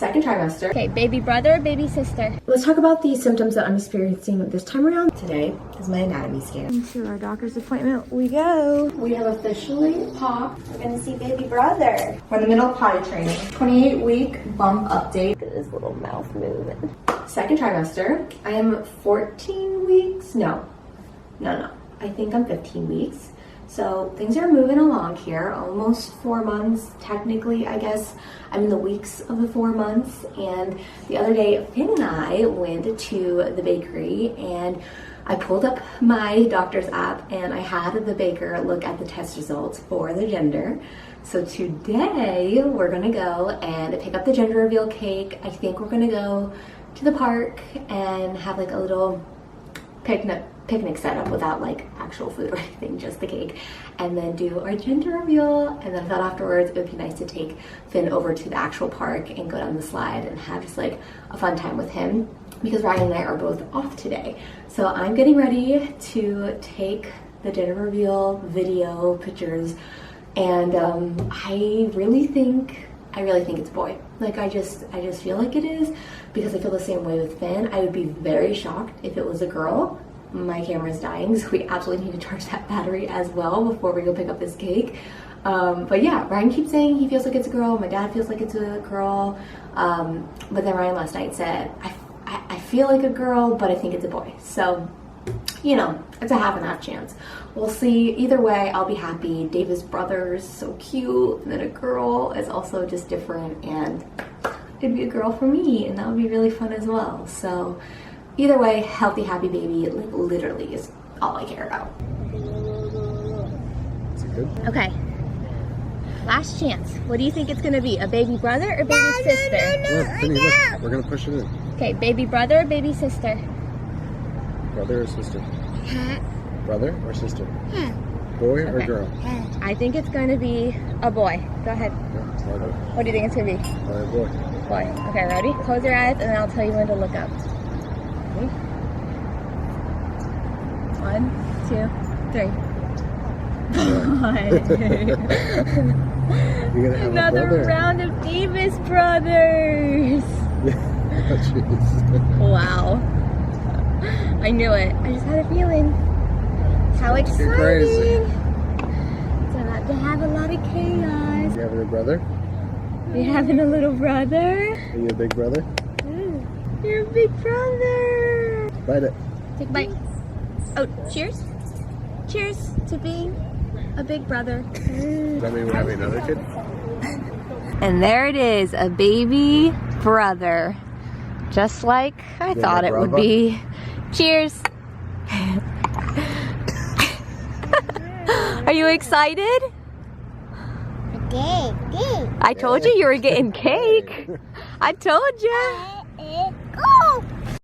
second trimester. Okay, baby brother, baby sister. Let's talk about the symptoms that I'm experiencing this time around. Today is my anatomy scan. Into our doctor's appointment we go. We have officially popped. We're gonna see baby brother. We're in the middle of potty training. 28-week bump update. Look at his little mouth moving. Second trimester. I am 14 weeks. No. I think I'm 15 weeks. So things are moving along here, almost 4 months, technically, I guess. I'm in the weeks of the 4 months, and the other day, Finn and I went to the bakery, and I pulled up my doctor's app, and I had the baker look at the test results for the gender. So today, we're gonna go and pick up the gender reveal cake. I think we're gonna go to the park and have like a little picnic setup without like actual food or anything, just the cake, and then do our gender reveal. And then I thought afterwards it would be nice to take Finn over to the actual park and go down the slide and have just like a fun time with him, because Ryan and I are both off today. So I'm getting ready to take the gender reveal video pictures, and I really think it's a boy. Like I just feel like it is, because I feel the same way with Finn. I would be very shocked if it was a girl. My camera's dying, so we absolutely need to charge that battery as well before we go pick up this cake. But yeah, Ryan keeps saying he feels like it's a girl. My dad feels like it's a girl. But then Ryan last night said, I feel like a girl, but I think it's a boy. So, you know, it's a half and half chance. We'll see. Either way, I'll be happy. David's brother is so cute, and then a girl is also just different, and it'd be a girl for me, and that would be really fun as well. So either way, healthy, happy baby, like literally is all I care about. Is it good? Okay. Last chance. What do you think it's gonna be? A baby brother or baby sister? Look, Penny, look. We're gonna push it in. Okay, baby brother or baby sister? Brother or sister? Brother or sister? Boy or girl? I think it's going to be a boy. Go ahead. Yeah, it's my boy. What do you think it's going to be? Boy. Boy. Okay, ready? Close your eyes and then I'll tell you when to look up. Okay. 1, 2, 3. You're gonna have Another a brother. round of Davis brothers. Oh, jeez. Wow. I knew it. I just had a feeling. How exciting. You're crazy. It's about to have a lot of chaos. You having a brother? You having a little brother? Are you a big brother? You're a big brother. Bite it. Take a bite. Oh, cheers. Cheers to being a big brother. Does that mean we're having another kid? And there it is, a baby brother. Just like I thought it would be. Cheers. Are you excited? I told you were getting cake. I told you.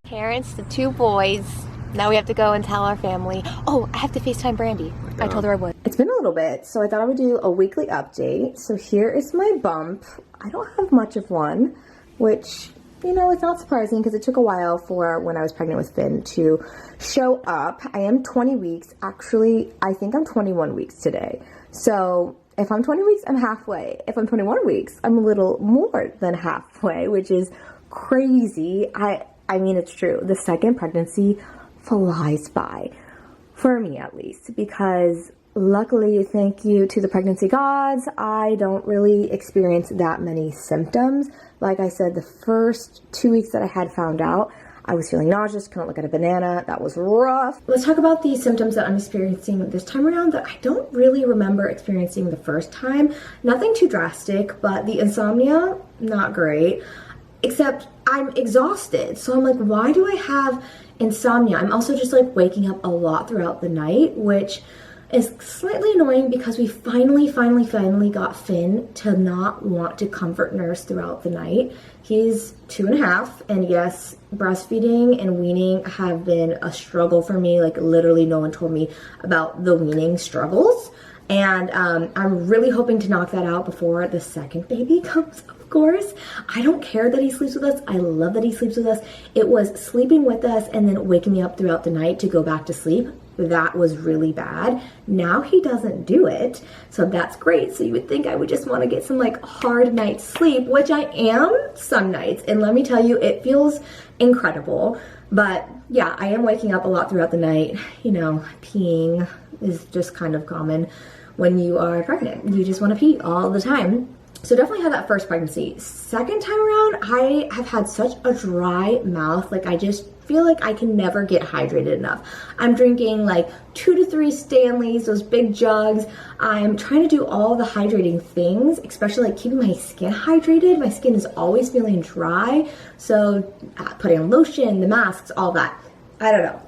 Parents, the 2 boys. Now we have to go and tell our family. Oh, I have to FaceTime Brandy. I told her I would. It's been a little bit, so I thought I would do a weekly update. So here is my bump. I don't have much of one, which, you know, it's not surprising because it took a while for when I was pregnant with Finn to show up. I am 20 weeks. Actually, I think I'm 21 weeks today. So if I'm 20 weeks, I'm halfway. If I'm 21 weeks, I'm a little more than halfway, which is crazy. I mean, it's true. The second pregnancy flies by, for me at least, because luckily, thank you to the pregnancy gods, I don't really experience that many symptoms. Like I said, the first 2 weeks that I had found out, I was feeling nauseous, couldn't look at a banana. That was rough. Let's talk about the symptoms that I'm experiencing this time around that I don't really remember experiencing the first time. Nothing too drastic, but the insomnia, not great. Except I'm exhausted. So I'm like, why do I have insomnia? I'm also just like waking up a lot throughout the night, which is slightly annoying because we finally got Finn to not want to comfort nurse throughout the night. He's 2.5, and yes, breastfeeding and weaning have been a struggle for me. Like literally no one told me about the weaning struggles. And I'm really hoping to knock that out before the second baby comes, of course. I don't care that he sleeps with us. I love that he sleeps with us. It was sleeping with us and then waking me up throughout the night to go back to sleep. that was really bad. Now he doesn't do it, so that's great. So you would think I would just want to get some like hard night's sleep, which I am some nights, and let me tell you, it feels incredible. But yeah, I am waking up a lot throughout the night. You know, peeing is just kind of common when you are pregnant. You just want to pee all the time. So definitely had that first pregnancy. Second time around, I have had such a dry mouth. Like I just feel like I can never get hydrated enough. I'm drinking like 2 to 3 Stanleys, those big jugs. I'm trying to do all the hydrating things, especially like keeping my skin hydrated. My skin is always feeling dry. So putting on lotion, the masks, all that. I don't know.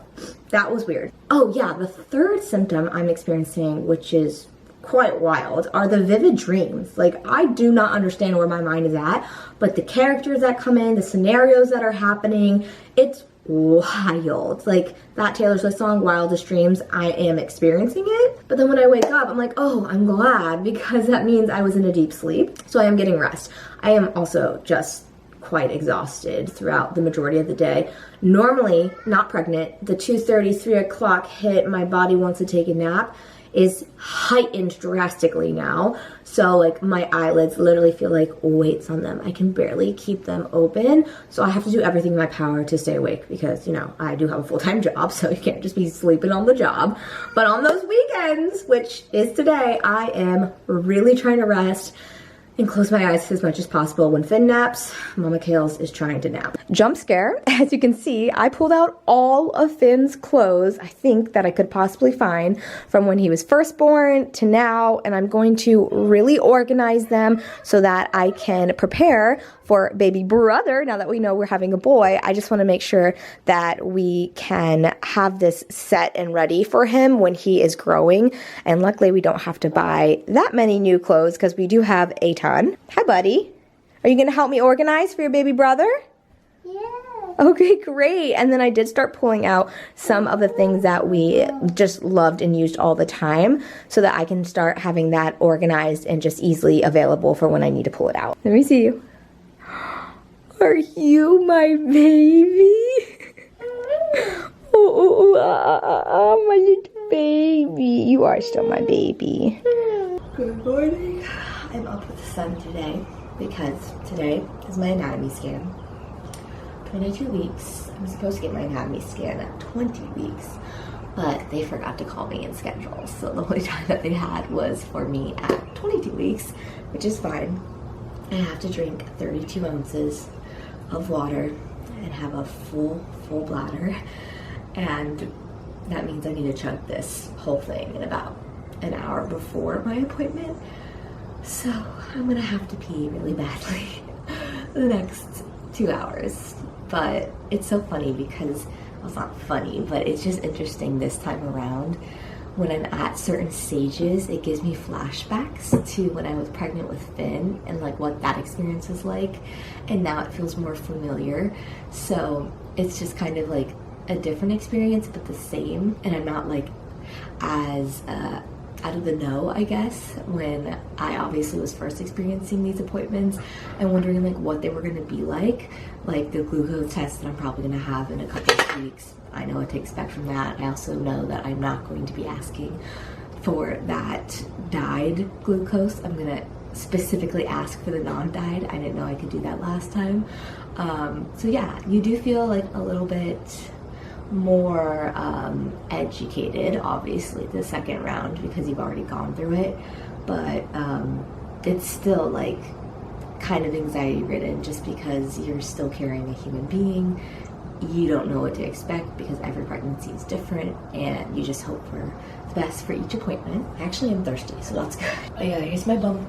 That was weird. Oh yeah, the third symptom I'm experiencing, which is quite wild, are the vivid dreams. Like I do not understand where my mind is at, but the characters that come in, the scenarios that are happening, it's wild. Like that Taylor Swift song, Wildest Dreams, I am experiencing it. But then when I wake up, I'm like, oh, I'm glad, because that means I was in a deep sleep. So I am getting rest. I am also just quite exhausted throughout the majority of the day. Normally, not pregnant, the 2:30, 3 o'clock hit, my body wants to take a nap, is heightened drastically now. So like my eyelids literally feel like weights on them. I can barely keep them open. So I have to do everything in my power to stay awake because, you know, I do have a full-time job, so you can't just be sleeping on the job. But on those weekends, which is today, I am really trying to rest and close my eyes as much as possible. When Finn naps, Mama Kales is trying to nap. Jump scare. As you can see, I pulled out all of Finn's clothes, I think, that I could possibly find from when he was first born to now, and I'm going to really organize them so that I can prepare for baby brother. Now that we know we're having a boy, I just want to make sure that we can have this set and ready for him when he is growing. And luckily we don't have to buy that many new clothes because we do have a ton. Hi, buddy. Are you going to help me organize for your baby brother? Yeah. Okay, great. And then I did start pulling out some of the things that we just loved and used all the time so that I can start having that organized and just easily available for when I need to pull it out. Let me see you. Are you my baby? Oh, my little baby. You are still my baby. Good morning. I'm up with the sun today because today is my anatomy scan. 22 weeks. I'm supposed to get my anatomy scan at 20 weeks, but they forgot to call me and schedule. So the only time that they had was for me at 22 weeks, which is fine. I have to drink 32 ounces of water and have a full bladder, and that means I need to chug this whole thing in about an hour before my appointment. So I'm gonna have to pee really badly the next 2 hours. But it's so funny because, well, it's not funny, but it's just interesting this time around. When I'm at certain stages, it gives me flashbacks to when I was pregnant with Finn and like what that experience was like, and now it feels more familiar. So it's just kind of like a different experience but the same, and I'm not like as out of the know, I guess, when I obviously was first experiencing these appointments and wondering like what they were going to be like the glucose test that I'm probably going to have in a couple of weeks. I know what to expect from that. I also know that I'm not going to be asking for that dyed glucose. I'm going to specifically ask for the non-dyed. I didn't know I could do that last time. So yeah, you do feel like a little bit more educated, obviously, the second round because you've already gone through it, but it's still like kind of anxiety ridden just because you're still carrying a human being. You don't know what to expect because every pregnancy is different, and you just hope for the best for each appointment. I actually am thirsty, so that's good. But yeah, here's my bump.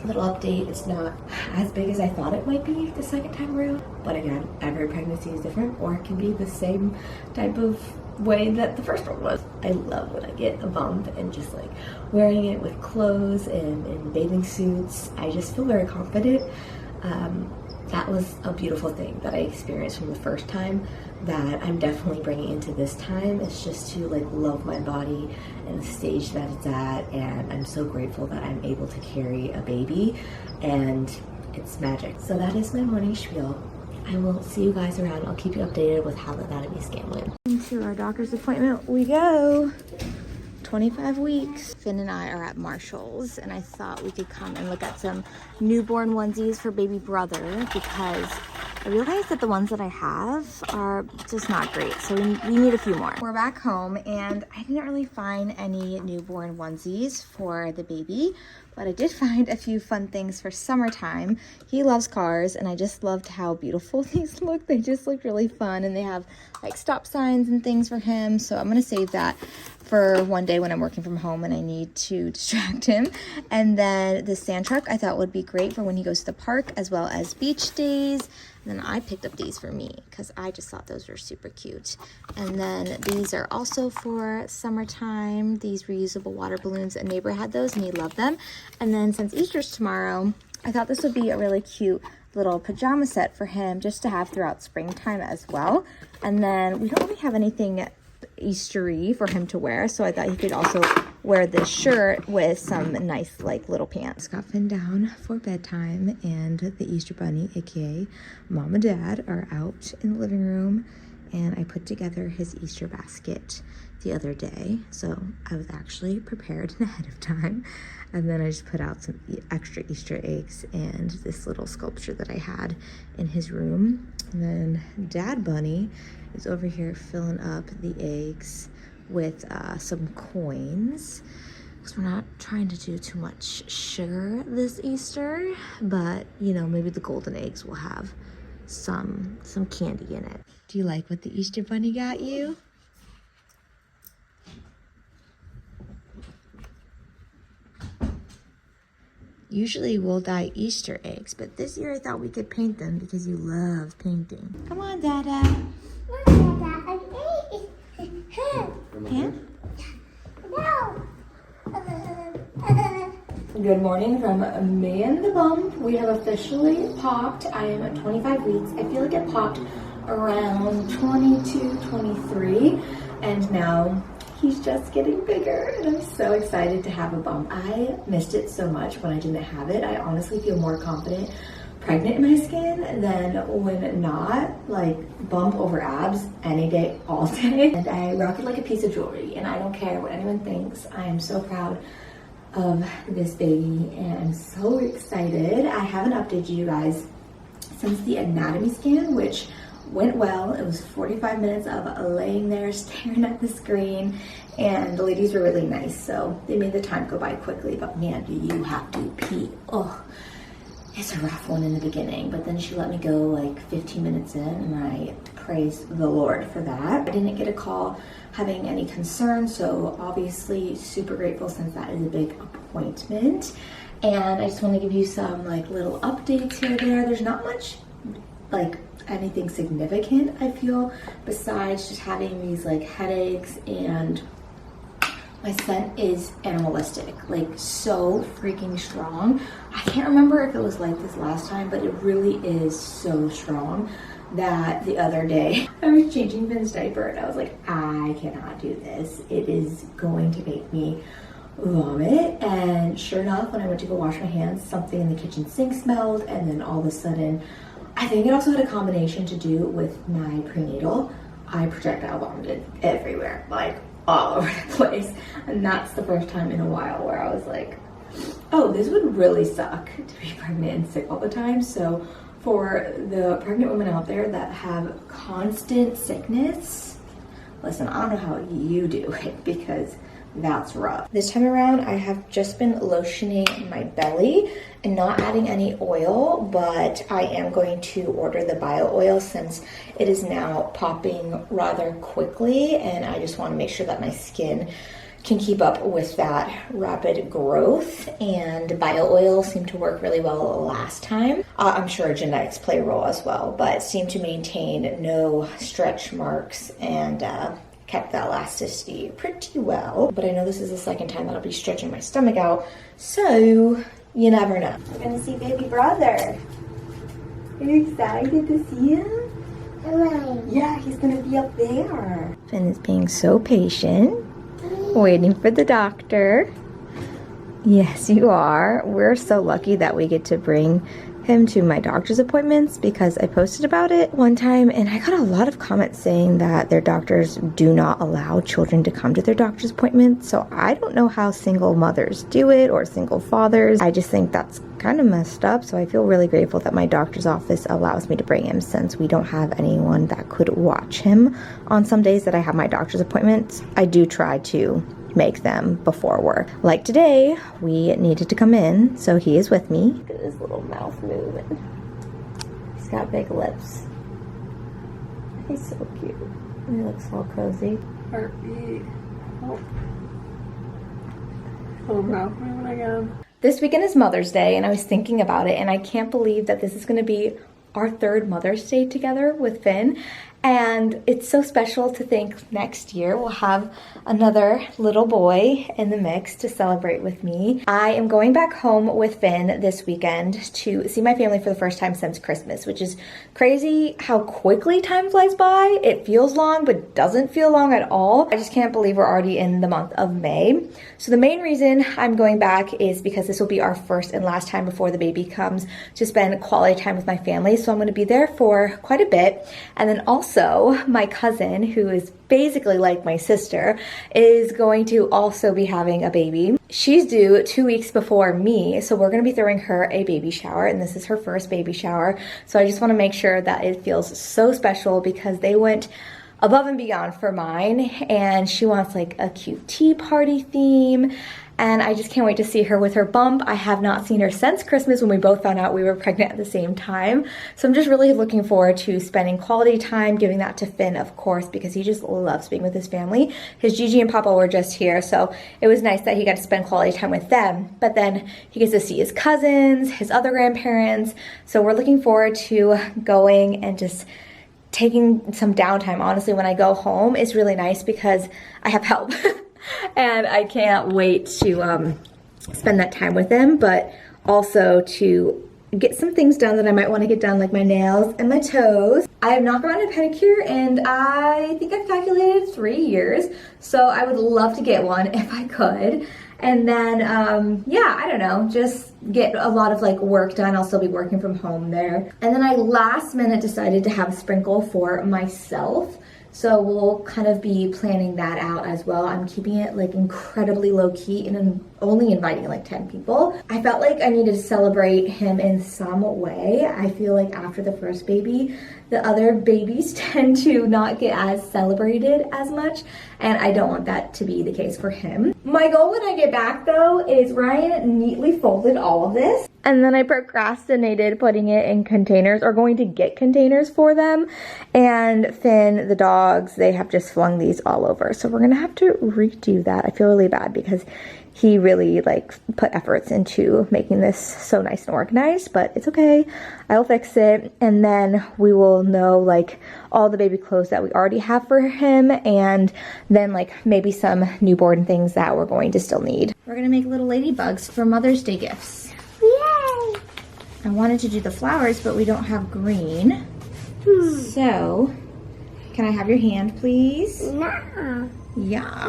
Little update. It's not as big as I thought it might be the second time around, but again, every pregnancy is different, or it can be the same type of way that the first one was. I love when I get a bump and just like wearing it with clothes and bathing suits. I just feel very confident. That was a beautiful thing that I experienced from the first time that I'm definitely bringing into this time. It's just to like love my body and the stage that it's at, and I'm so grateful that I'm able to carry a baby, and it's magic. So that is my morning spiel. I will see you guys around. I'll keep you updated with how the anatomy scan went. Into our doctor's appointment we go. 25 weeks. Finn and I are at Marshall's, and I thought we could come and look at some newborn onesies for baby brother, because I realized that the ones that I have are just not great, so we need a few more. We're back home, and I didn't really find any newborn onesies for the baby, but I did find a few fun things for summertime. He loves cars, and I just loved how beautiful these look. They just look really fun, and they have like stop signs and things for him, so I'm gonna save that for one day when I'm working from home and I need to distract him. And then the sand truck I thought would be great for when he goes to the park, as well as beach days. And then I picked up these for me because I just thought those were super cute. And then these are also for summertime, these reusable water balloons. A neighbor had those and he loved them. And then since Easter's tomorrow, I thought this would be a really cute little pajama set for him just to have throughout springtime as well. And then we don't really have anything Eastery for him to wear, so I thought he could also wear this shirt with some nice like little pants. Got Finn down for bedtime, and the Easter Bunny, aka Mom and Dad, are out in the living room, and I put together his Easter basket the other day, so I was actually prepared ahead of time. And then I just put out some extra Easter eggs and this little sculpture that I had in his room. And then Dad Bunny is over here filling up the eggs with some coins, because we're not trying to do too much sugar this Easter, but you know, maybe the golden eggs will have some candy in it. Do you like what the Easter Bunny got you? Usually we'll dye Easter eggs, but this year I thought we could paint them because you love painting. Come on, Dada. Hand? Good morning from me and the bump. We have officially popped. I am at 25 weeks. I feel like it popped around 22, 23, and now he's just getting bigger, and I'm so excited to have a bump. I missed it so much when I didn't have it. I honestly feel more confident pregnant in my skin than when not. Like, bump over abs any day, all day. And I rock it like a piece of jewelry, and I don't care what anyone thinks. I am so proud of this baby, and I'm so excited. I haven't updated you guys since the anatomy scan, which went well. It was 45 minutes of laying there staring at the screen, and the ladies were really nice, so they made the time go by quickly. But man, do you have to pee. Oh, it's a rough one in the beginning, but then she let me go like 15 minutes in, and I praise the Lord for that. I didn't get a call having any concerns, so obviously super grateful since that is a big appointment. And I just want to give you some like little updates here and there. There's not much like anything significant, I feel, besides just having these like headaches, and my scent is animalistic, like so freaking strong. I can't remember if it was like this last time, but it really is so strong that the other day I was changing Finn's diaper and I was like, I cannot do this. It is going to make me vomit. And sure enough, when I went to go wash my hands, something in the kitchen sink smelled, and then all of a sudden, I think it also had a combination to do with my prenatal. I projectile vomited everywhere, like all over the place. And that's the first time in a while where I was like, oh, this would really suck to be pregnant and sick all the time. So for the pregnant women out there that have constant sickness, listen, I don't know how you do it, because that's rough. This time around, I have just been lotioning my belly and not adding any oil, but I am going to order the bio oil since it is now popping rather quickly, and I just want to make sure that my skin can keep up with that rapid growth. And bio oil seemed to work really well last time. I'm sure genetics play a role as well, but seemed to maintain no stretch marks and kept the elasticity pretty well. But I know this is the second time that I'll be stretching my stomach out, so you never know. We're gonna see baby brother. Are you excited to see him? Hello. Yeah, he's gonna be up there. Finn is being so patient, waiting for the doctor. Yes, you are. We're so lucky that we get to bring him to my doctor's appointments because I posted about it one time and I got a lot of comments saying that their doctors do not allow children to come to their doctor's appointments. So I don't know how single mothers do it or single fathers. I just think that's kind of messed up. So I feel really grateful that my doctor's office allows me to bring him since we don't have anyone that could watch him on some days that I have my doctor's appointments. I do try to make them before work. Like today, we needed to come in, so he is with me. Look at his little mouth moving. He's got big lips. He's so cute. He looks all cozy. Heartbeat. Oh, mouth moving again. This weekend is Mother's Day, and I was thinking about it, and I can't believe that this is going to be our third Mother's Day together with Finn. And it's so special to think next year we'll have another little boy in the mix to celebrate with me. I am going back home with Finn this weekend to see my family for the first time since Christmas, which is crazy how quickly time flies by. It feels long, but doesn't feel long at all. I just can't believe we're already in the month of May. So the main reason I'm going back is because this will be our first and last time before the baby comes to spend quality time with my family. So I'm going to be there for quite a bit. And then also my cousin, who is basically like my sister, is going to also be having a baby. She's due 2 weeks before me, so we're going to be throwing her a baby shower, and this is her first baby shower. So I just want to make sure that it feels so special because they went above and beyond for mine, and she wants like a cute tea party theme. And I just can't wait to see her with her bump. I have not seen her since Christmas when we both found out we were pregnant at the same time. So I'm just really looking forward to spending quality time, giving that to Finn, of course, because he just loves being with his family. His Gigi and Papa were just here, so it was nice that he got to spend quality time with them. But then he gets to see his cousins, his other grandparents. So we're looking forward to going and just taking some downtime. Honestly, when I go home, it's really nice because I have help. And I can't wait to spend that time with them, but also to get some things done that I might want to get done, like my nails and my toes. I have not gotten a pedicure, and I think I've calculated 3 years, so I would love to get one if I could. And then, yeah, I don't know, just get a lot of like work done. I'll still be working from home there. And then I last minute decided to have a sprinkle for myself. So we'll kind of be planning that out as well. I'm keeping it like incredibly low key and only inviting like 10 people. I felt like I needed to celebrate him in some way. I feel like after the first baby, the other babies tend to not get as celebrated as much, and I don't want that to be the case for him. My goal when I get back though is Ryan neatly folded all of this, and then I procrastinated putting it in containers or going to get containers for them. And Finn, the dogs, they have just flung these all over. So we're gonna have to redo that. I feel really bad because he really like put efforts into making this so nice and organized, but it's okay. I'll fix it. And then we will know like all the baby clothes that we already have for him, and then like maybe some newborn things that we're going to still need. We're gonna make little ladybugs for Mother's Day gifts. Yay! I wanted to do the flowers, but we don't have green. So, can I have your hand, please? No. Yeah.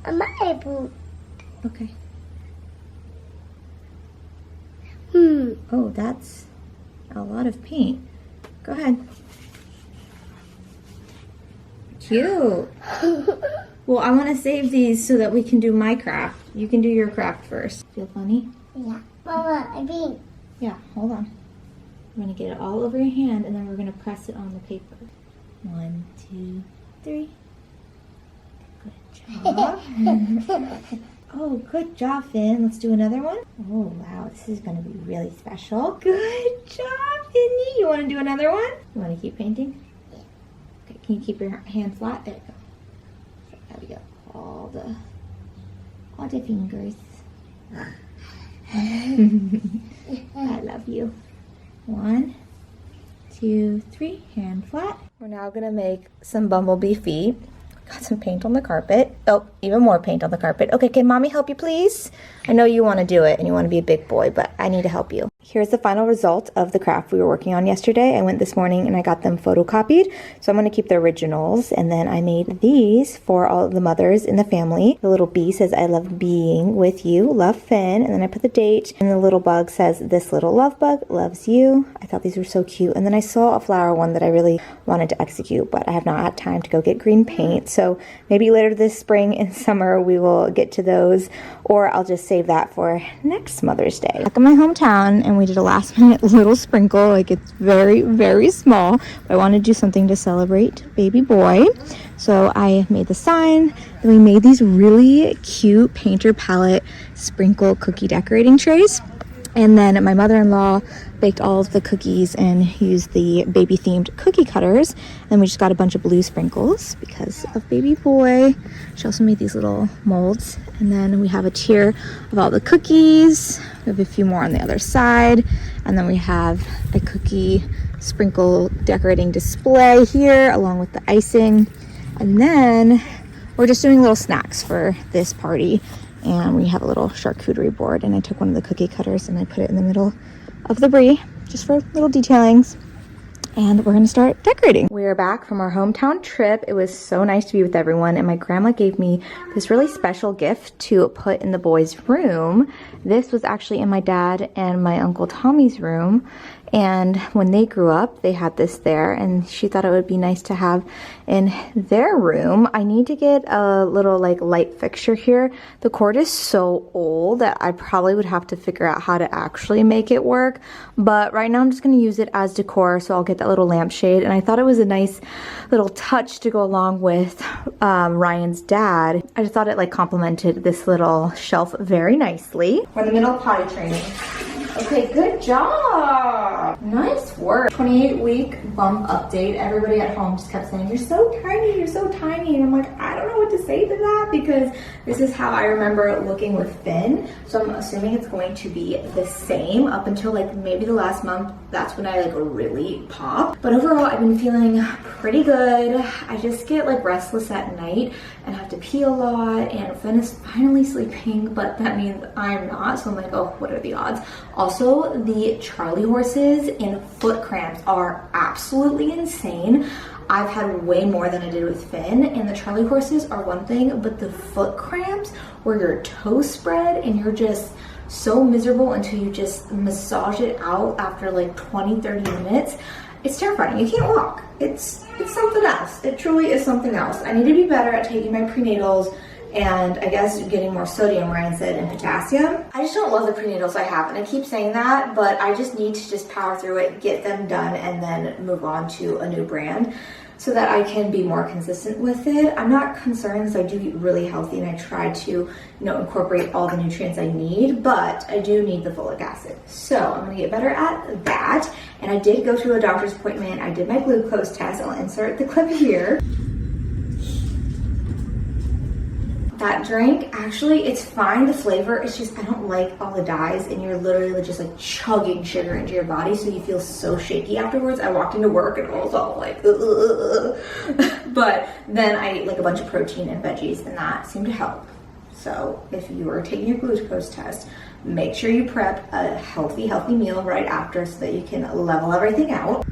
My boot. Okay. Hmm. Oh, that's a lot of paint. Go ahead. Cute. Well, I want to save these so that we can do my craft. You can do your craft first. Feel funny? Yeah. Mama, I think. Yeah, hold on. I'm going to get it all over your hand, and then we're going to press it on the paper. 1, 2, 3. Good job. Oh, good job, Finn. Let's do another one. Oh, wow. This is going to be really special. Good job, Finny. You want to do another one? You want to keep painting? Yeah. Okay, can you keep your hand flat? There you go. There we go. All the fingers. I love you. 1, 2, 3. Hand flat. We're now going to make some bumblebee feet. Got some paint on the carpet. Oh, even more paint on the carpet. Okay, can mommy help you, please? I know you want to do it and you want to be a big boy, but I need to help you. Here's the final result of the craft we were working on yesterday. I went this morning and I got them photocopied. So I'm going to keep the originals. And then I made these for all of the mothers in the family. The little bee says, I love being with you. Love, Finn. And then I put the date. And the little bug says, this little love bug loves you. I thought these were so cute. And then I saw a flower one that I really wanted to execute, but I have not had time to go get green paint. So maybe later this spring and summer we will get to those, or I'll just save that for next Mother's Day. Back in my hometown, and we did a last minute little sprinkle. Like, it's very, very small, but I wanted to do something to celebrate baby boy. So I made the sign, and we made these really cute painter palette sprinkle cookie decorating trays. And then my mother-in-law baked all of the cookies and used the baby themed cookie cutters. And we just got a bunch of blue sprinkles because of baby boy. She also made these little molds. And then we have a tier of all the cookies. We have a few more on the other side. And then we have a cookie sprinkle decorating display here along with the icing. And then we're just doing little snacks for this party. And we have a little charcuterie board, and I took one of the cookie cutters and I put it in the middle of the brie just for little detailings. And we're gonna start decorating. We're back from our hometown trip. It was so nice to be with everyone, and my grandma gave me this really special gift to put in the boys' room. This was actually in my dad and my Uncle Tommy's room, and when they grew up, they had this there, and she thought it would be nice to have in their room. I need to get a little like light fixture here. The cord is so old that I probably would have to figure out how to actually make it work, but right now I'm just gonna use it as decor, so I'll get that little lampshade. And I thought it was a nice little touch to go along with Ryan's dad. I just thought it like complemented this little shelf very nicely. We're in the middle of potty training. Okay, good job. Nice work. 28-week bump update. Everybody at home just kept saying, you're so tiny, you're so tiny. And I'm like, I don't know what to say to that, because this is how I remember looking with Finn. So I'm assuming it's going to be the same up until like maybe the last month. That's when I like really pop. But overall, I've been feeling pretty good. I just get like restless at night and have to pee a lot, and Finn is finally sleeping, but that means I'm not. So I'm like, oh, what are the odds? Also, the Charlie horses and foot cramps are absolutely insane. I've had way more than I did with Finn, and the Charlie horses are one thing, but the foot cramps where your toes spread and you're just so miserable until you just massage it out after like 20-30 minutes. It's terrifying. You can't walk. It's something else. It truly is something else. I need to be better at taking my prenatals, and I guess getting more sodium, Ryan said, and potassium. I just don't love the prenatals I have, and I keep saying that, but I just need to just power through it, get them done, and then move on to a new brand so that I can be more consistent with it. I'm not concerned because I do eat really healthy and I try to, incorporate all the nutrients I need, but I do need the folic acid. So I'm gonna get better at that. And I did go to a doctor's appointment. I did my glucose test. I'll insert the clip here. That drink, actually, it's fine, the flavor, it's just I don't like all the dyes, and you're literally just like chugging sugar into your body, so you feel so shaky afterwards. I walked into work and I was all like, ugh. But then I ate like a bunch of protein and veggies, and that seemed to help. So if you are taking your glucose test, make sure you prep a healthy meal right after so that you can level everything out.